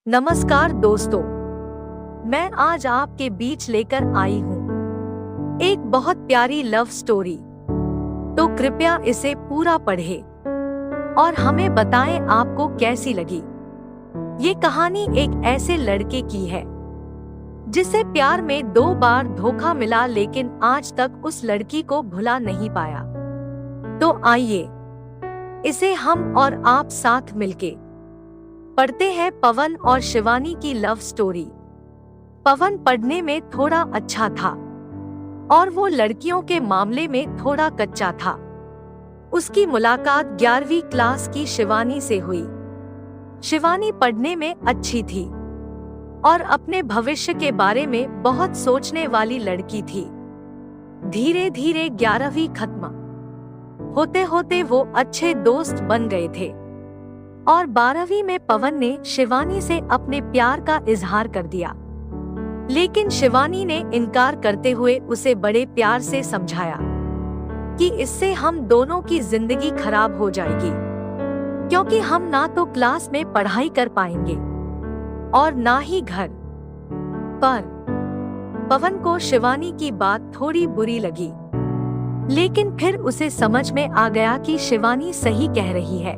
नमस्कार दोस्तों, मैं आज आपके बीच लेकर आई हूँ एक बहुत प्यारी लव स्टोरी। तो कृपया इसे पूरा पढ़ें और हमें बताएं आपको कैसी लगी। ये कहानी एक ऐसे लड़के की है जिसे प्यार में 2 बार धोखा मिला, लेकिन आज तक उस लड़की को भुला नहीं पाया। तो आइए इसे हम और आप साथ मिलके पढ़ते हैं पवन और शिवानी की लव स्टोरी। पवन पढ़ने में थोड़ा अच्छा था और वो लड़कियों के मामले में थोड़ा कच्चा था। उसकी मुलाकात 11वीं क्लास की शिवानी से हुई। शिवानी पढ़ने में अच्छी थी और अपने भविष्य के बारे में बहुत सोचने वाली लड़की थी। धीरे धीरे 11वीं खत्म होते होते वो अच्छे दोस्त बन गए थे और 12वीं में पवन ने शिवानी से अपने प्यार का इजहार कर दिया, लेकिन शिवानी ने इनकार करते हुए उसे बड़े प्यार से समझाया कि इससे हम दोनों की जिंदगी खराब हो जाएगी, क्योंकि हम ना तो क्लास में पढ़ाई कर पाएंगे और ना ही घर पर। पवन को शिवानी की बात थोड़ी बुरी लगी, लेकिन फिर उसे समझ में आ गया कि शिवानी सही कह रही है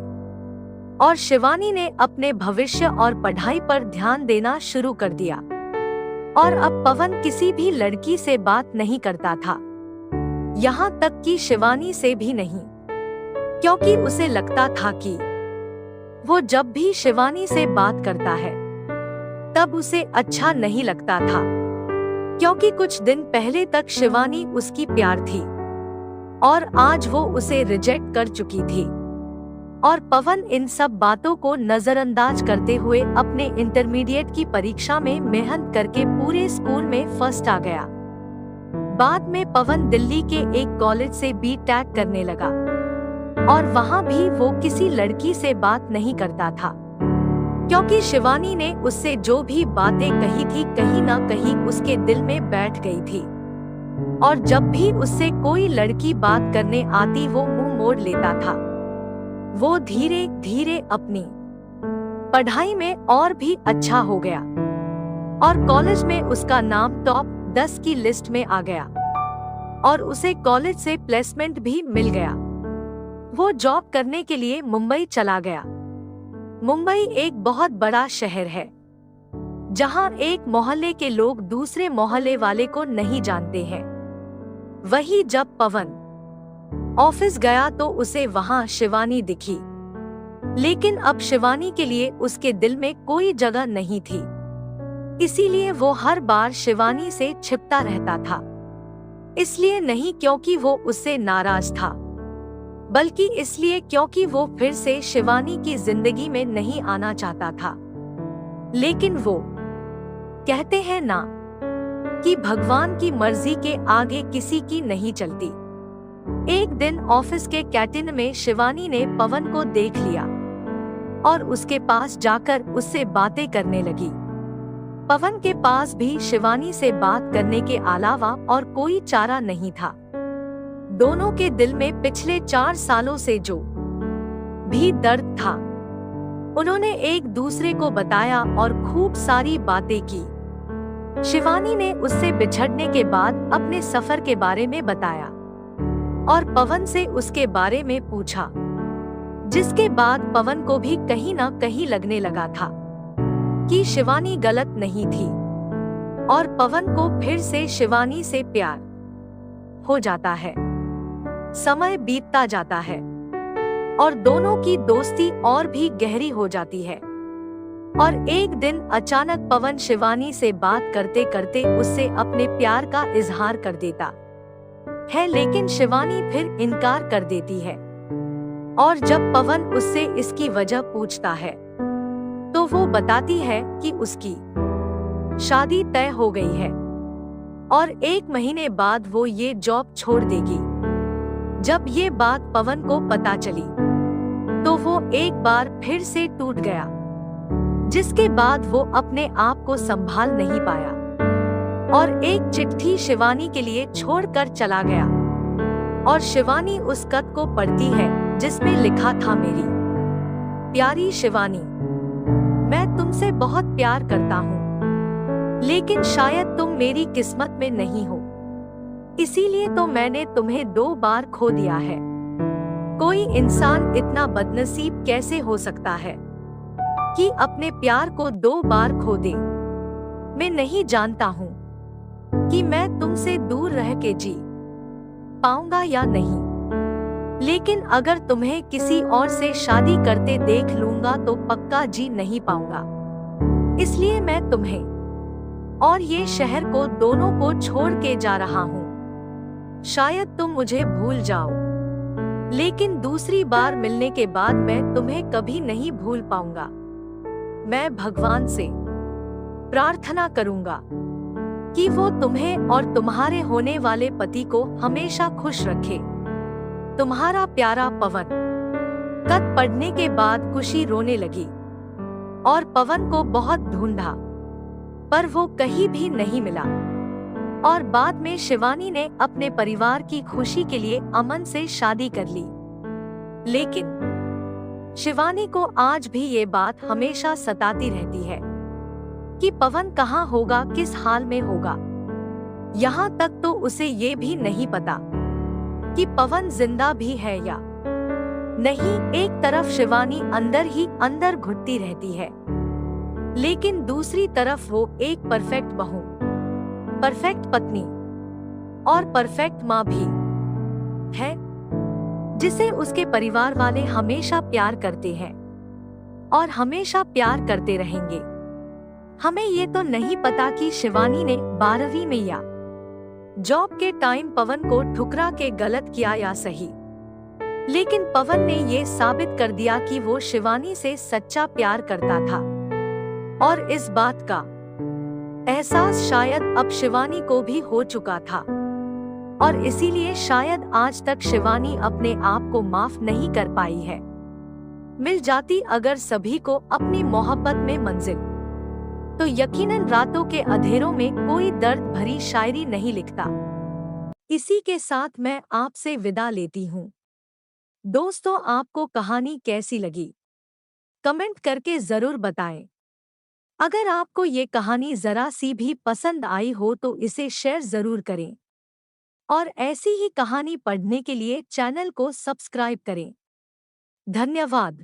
और शिवानी ने अपने भविष्य और पढ़ाई पर ध्यान देना शुरू कर दिया। और अब पवन किसी भी लड़की से बात नहीं करता था, यहाँ तक कि शिवानी से भी नहीं, क्योंकि उसे लगता था कि वो जब भी शिवानी से बात करता है तब उसे अच्छा नहीं लगता था, क्योंकि कुछ दिन पहले तक शिवानी उसकी प्यार थी और आज वो उसे रिजेक्ट कर चुकी थी। और पवन इन सब बातों को नजरअंदाज करते हुए अपने इंटरमीडिएट की परीक्षा में मेहनत करके पूरे स्कूल में फर्स्ट आ गया। बाद में पवन दिल्ली के एक कॉलेज से B.Tech करने लगा और वहाँ भी वो किसी लड़की से बात नहीं करता था, क्योंकि शिवानी ने उससे जो भी बातें कही थी कहीं ना कहीं उसके दिल में बैठ गई थी। और जब भी उससे कोई लड़की बात करने आती वो मुंह मोड़ लेता था। वो धीरे धीरे अपनी पढ़ाई में और भी अच्छा हो गया और कॉलेज में उसका नाम टॉप 10 की लिस्ट में आ गया और उसे कॉलेज से प्लेसमेंट भी मिल गया। वो जॉब करने के लिए मुंबई चला गया। मुंबई एक बहुत बड़ा शहर है, जहां एक मोहल्ले के लोग दूसरे मोहल्ले वाले को नहीं जानते हैं। वही जब पवन ऑफिस गया तो उसे वहां शिवानी दिखी, लेकिन अब शिवानी के लिए उसके दिल में कोई जगह नहीं थी। इसीलिए वो हर बार शिवानी से छिपता रहता था। इसलिए नहीं क्योंकि वो उससे नाराज था, बल्कि इसलिए क्योंकि वो फिर से शिवानी की जिंदगी में नहीं आना चाहता था। लेकिन वो कहते हैं ना कि भगवान की मर्जी के आगे किसी की नहीं चलती। एक दिन ऑफिस के कैंटीन में शिवानी ने पवन को देख लिया और उसके पास जाकर उससे बातें करने लगी। पवन के पास भी शिवानी से बात करने के अलावा और कोई चारा नहीं था। दोनों के दिल में पिछले 4 सालों से जो भी दर्द था उन्होंने एक दूसरे को बताया और खूब सारी बातें की। शिवानी ने उससे बिछड़ने के बाद अपने सफर के बारे में बताया और पवन से उसके बारे में पूछा, जिसके बाद पवन को भी कहीं ना कहीं लगने लगा था कि शिवानी गलत नहीं थी और पवन को फिर से शिवानी से प्यार हो जाता है। समय बीतता जाता है और दोनों की दोस्ती और भी गहरी हो जाती है। और एक दिन अचानक पवन शिवानी से बात करते करते उससे अपने प्यार का इजहार कर देता है, लेकिन शिवानी फिर इनकार कर देती है। और जब पवन उससे इसकी वजह पूछता है तो वो बताती है कि उसकी शादी तय हो गई है और 1 महीने बाद वो ये जॉब छोड़ देगी। जब ये बात पवन को पता चली तो वो एक बार फिर से टूट गया, जिसके बाद वो अपने आप को संभाल नहीं पाया और एक चिट्ठी शिवानी के लिए छोड़कर चला गया। और शिवानी उस खत को पढ़ती है जिसमें लिखा था, मेरी प्यारी शिवानी, मैं मैं तुमसे बहुत प्यार करता हूँ, लेकिन शायद तुम मेरी किस्मत में नहीं हो, इसीलिए तो मैंने तुम्हें 2 बार खो दिया है। कोई इंसान इतना बदनसीब कैसे हो सकता है कि अपने प्यार को 2 बार खो दे। मैं नहीं जानता हूँ कि मैं तुमसे दूर रह के जी पाऊंगा या नहीं, लेकिन अगर तुम्हें किसी और से शादी करते देख लूंगा तो पक्का जी नहीं पाऊंगा। इसलिए मैं तुम्हें और ये शहर को दोनों को छोड़ के जा रहा हूँ। शायद तुम मुझे भूल जाओ, लेकिन दूसरी बार मिलने के बाद मैं तुम्हें कभी नहीं भूल पाऊंगा। मैं भगवान से प्रार्थना करूंगा कि वो तुम्हें और तुम्हारे होने वाले पति को हमेशा खुश रखे। तुम्हारा प्यारा पवन। कत पढ़ने के बाद खुशी रोने लगी और पवन को बहुत ढूंढा, पर वो कहीं भी नहीं मिला। और बाद में शिवानी ने अपने परिवार की खुशी के लिए अमन से शादी कर ली। लेकिन शिवानी को आज भी ये बात हमेशा सताती रहती है कि पवन कहाँ होगा, किस हाल में होगा। यहाँ तक तो उसे ये भी नहीं पता कि पवन जिंदा भी है या नहीं। एक तरफ शिवानी अंदर ही अंदर घुटती रहती है, लेकिन दूसरी तरफ वो एक परफेक्ट बहू, परफेक्ट पत्नी और परफेक्ट माँ भी है, जिसे उसके परिवार वाले हमेशा प्यार करते हैं और हमेशा प्यार करते रहेंगे। हमें ये तो नहीं पता कि शिवानी ने 12वीं में या जॉब के टाइम पवन को ठुकरा के गलत किया या सही, लेकिन पवन ने ये साबित कर दिया कि वो शिवानी से सच्चा प्यार करता था। और इस बात का एहसास शायद अब शिवानी को भी हो चुका था, और इसीलिए शायद आज तक शिवानी अपने आप को माफ नहीं कर पाई है। मिल जाती अगर सभी को अपनी मोहब्बत में मंजिल, तो यकीनन रातों के अंधेरों में कोई दर्द भरी शायरी नहीं लिखता। इसी के साथ मैं आपसे विदा लेती हूँ। दोस्तों, आपको कहानी कैसी लगी कमेंट करके जरूर बताएं। अगर आपको ये कहानी जरा सी भी पसंद आई हो तो इसे शेयर जरूर करें, और ऐसी ही कहानी पढ़ने के लिए चैनल को सब्सक्राइब करें। धन्यवाद।